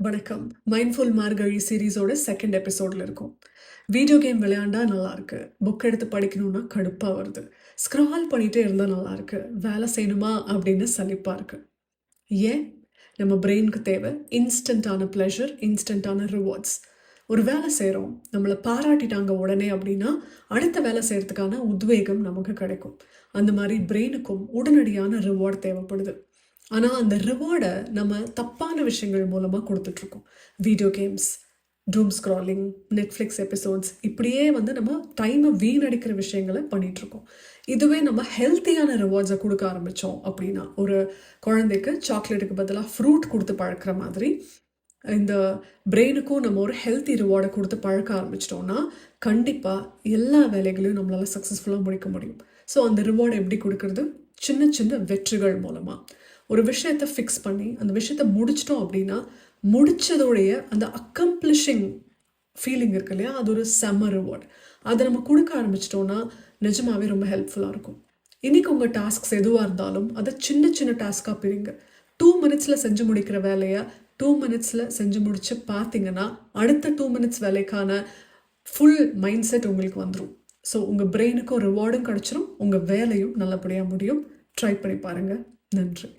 வணக்கம். மைண்ட்ஃபுல் மார்கழி சீரீஸோட செகண்ட் எபிசோடில் இருக்கும். வீடியோ கேம் விளையாண்டா நல்லா இருக்கு, புக் எடுத்து படிக்கணும்னா கடுப்பாக வருது, ஸ்க்ரால் பண்ணிகிட்டே இருந்தால் நல்லா இருக்கு, வேலை செய்யணுமா அப்படின்னு சலிப்பாக இருக்கு. ஏன்? நம்ம பிரெயினுக்கு தேவை இன்ஸ்டண்ட்டான ப்ளஷர், இன்ஸ்டண்ட்டான ரிவார்ட்ஸ். ஒரு வேலை செய்கிறோம், நம்மளை பாராட்டிட்டாங்க உடனே அப்படின்னா அடுத்த வேலை செய்கிறதுக்கான உத்வேகம் நமக்கு கிடைக்கும். அந்த மாதிரி பிரெயினுக்கும் உடனடியான ரிவார்ட் தேவைப்படுது. ஆனால் அந்த ரிவார்டை நம்ம தப்பான விஷயங்கள் மூலமாக கொடுத்துட்ருக்கோம். வீடியோ கேம்ஸ், டூம் ஸ்க்ராலிங், நெட்ஃப்ளிக்ஸ் எபிசோட்ஸ், இப்படியே நம்ம டைமை வீணடிக்கிற விஷயங்களை பண்ணிகிட்ருக்கோம். இதுவே நம்ம ஹெல்த்தியான ரிவார்ட்ஸை கொடுக்க ஆரம்பித்தோம் அப்படின்னா, ஒரு குழந்தைக்கு சாக்லேட்டுக்கு பதிலாக ஃப்ரூட் கொடுத்து பழக்கிற மாதிரி இந்த பிரெயினுக்கும் நம்ம ஒரு ஹெல்த்தி ரிவார்டை கொடுத்து பழக்க ஆரம்பிச்சிட்டோம்னா கண்டிப்பாக எல்லா வேலைகளையும் நம்மளால் சக்ஸஸ்ஃபுல்லாக முடிக்க முடியும். ஸோ அந்த ரிவார்டை எப்படி கொடுக்கறது? சின்ன சின்ன வெற்றிகள் மூலமாக ஒரு விஷயத்தை ஃபிக்ஸ் பண்ணி அந்த விஷயத்தை முடிச்சிட்டோம் அப்படின்னா முடித்ததோடைய அந்த அக்கம்ப்ளிஷிங் ஃபீலிங் இருக்கு இல்லையா, அது ஒரு செம்ம ரிவார்ட். அதை நம்ம கொடுக்க ஆரம்பிச்சிட்டோன்னா நிஜமாவே ரொம்ப ஹெல்ப்ஃபுல்லாக இருக்கும். இன்றைக்கி உங்கள் டாஸ்க்ஸ் எதுவாக இருந்தாலும் அதை சின்ன சின்ன டாஸ்காக பிரிங்க. 2 மினிட்ஸில் செஞ்சு முடிக்கிற வேலையை 2 மினிட்ஸில் செஞ்சு முடிச்சு பார்த்தீங்கன்னா அடுத்த 2 மினிட்ஸ் வேலைக்கான ஃபுல் மைண்ட் செட் உங்களுக்கு வந்துடும். ஸோ உங்கள் பிரெயினுக்கும் ரிவார்டும் கிடச்சிரும், உங்கள் வேலையும் நல்லபடியாக முடியும். ட்ரை பண்ணி பாருங்கள். நன்றி.